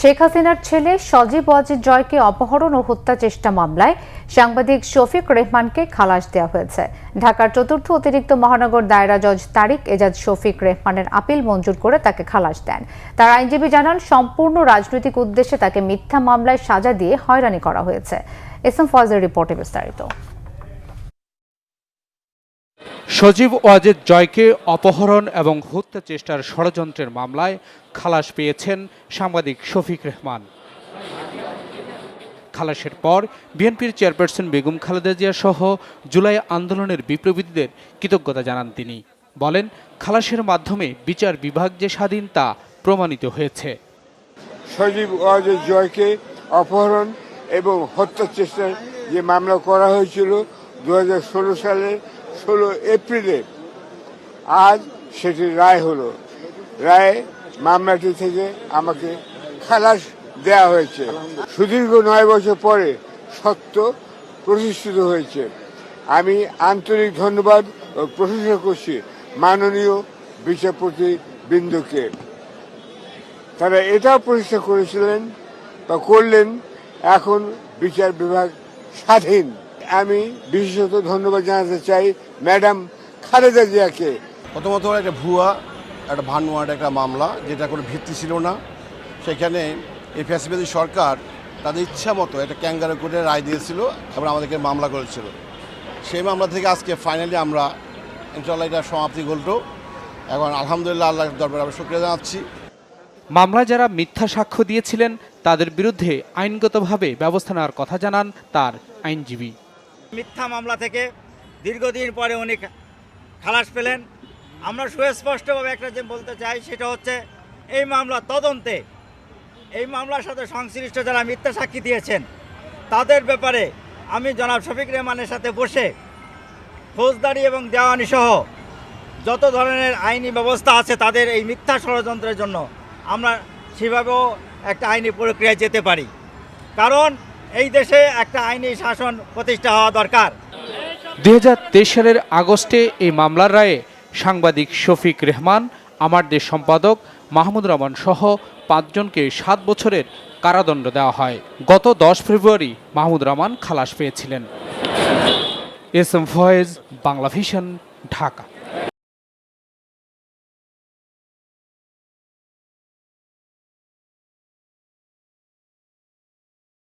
শেখ হাসিনার ছেলে সজীব ওয়াজেদ জয়কে অপহরণ ও হত্যা চেষ্টা মামলায় সাংবাদিক শফিক রেহমানকে খালাস দেওয়া হয়েছে। ঢাকার চতুর্থ অতিরিক্ত মহানগর দায়রা জজ তারিক এজাজ শফিক রেহমানের আপিল মঞ্জুর করে তাকে খালাস দেন। তার আইনজীবী জানান, সম্পূর্ণ রাজনৈতিক উদ্দেশ্যে তাকে মিথ্যা মামলায় সাজা দিয়ে হয়রানি করা হয়েছে। এস এম ফজলের রিপোর্টে বিস্তারিত। সজীব ওয়াজেদ জয়কে অপহরণ এবং হত্যা চেষ্টার ষড়যন্ত্রের মামলায় খালাস পেয়েছেন সাংবাদিক শফিক রেহমান। খালাসের পর বিএনপির চেয়ারপারসন বেগম খালেদা জিয়া সহ জুলাই আন্দোলনের বিপ্লবীদের কৃতজ্ঞতা জানান তিনি। বলেন, খালাসের মাধ্যমে বিচার বিভাগ যে স্বাধীন তা প্রমাণিত হয়েছে। সজীব ওয়াজেদ জয়কে অপহরণ এবং হত্যা চেষ্টার যে মামলা করা হয়েছিল 2016 সালের 16 এপ্রিলে, আজ সেটির রায় হলো। রায়ে মামলাটি থেকে আমাকে খালাস দেয়া হয়েছে। সুদীর্ঘ 9 বছর পরে সত্য প্রতিষ্ঠিত হয়েছে। আমি আন্তরিক ধন্যবাদ ও প্রশংসা করছি মাননীয় বিচারপতি বৃন্দকে। তারা এটাও প্রতিষ্ঠা করেছিলেন বা করলেন, এখন বিচার বিভাগ স্বাধীন। আমি বিশেষত ধন্যবাদ জানাতে চাই ম্যাডাম খালেদা জিয়াকে। প্রথমত একটা ভুয়া, একটা ভানুয়াট একটা মামলা, যেটা কোনো ভিত্তি ছিল না। সেখানে এই ফ্যাসিবাদী সরকার তাদের ইচ্ছা মতো একটা ক্যাঙ্গারু কোর্টে রায় দিয়েছিল এবং আমাদেরকে মামলা করেছিল। সেই মামলা থেকে আজকে ফাইনালি আমরা ইনশাআল্লাহ এটা সমাপ্তি ঘটল। এখন আলহামদুলিল্লাহ আল্লাহর দরবারে আমরা শুকরিয়া জানাচ্ছি। মামলায় যারা মিথ্যা সাক্ষ্য দিয়েছিলেন তাদের বিরুদ্ধে আইনগতভাবে ব্যবস্থা নেওয়ার কথা জানান তার আইনজীবী। মিথ্যা মামলা থেকে দীর্ঘদিন পরে উনি খালাস পেলেন। আমরা সুস্পষ্টভাবে একটা যে বলতে চাই, সেটা হচ্ছে এই মামলা তদন্তে এই মামলার সাথে সংশ্লিষ্ট যারা মিথ্যা সাক্ষী দিয়েছেন তাদের ব্যাপারে আমি জনাব শফিক রেহমানের সাথে বসে ফৌজদারি এবং দেওয়ানি সহ যত ধরনের আইনি ব্যবস্থা আছে তাদের এই মিথ্যা ষড়যন্ত্রের জন্য আমরা সেভাবেও একটা আইনি প্রক্রিয়ায় যেতে পারি, কারণ এই দেশে একটা আইনি শাসন প্রতিষ্ঠা হওয়া দরকার। 2023 সালের আগস্টে এই মামলার রায়ে সাংবাদিক শফিক রেহমান, আমার দেশ সম্পাদক মাহমুদ রহমান সহ 5 জনকে 7 বছরের কারাদণ্ড দেওয়া হয়। গত 10 ফেব্রুয়ারি মাহমুদ রহমান খালাস পেয়েছিলেন। S M Foyez, Bangla Vision, Dhaka.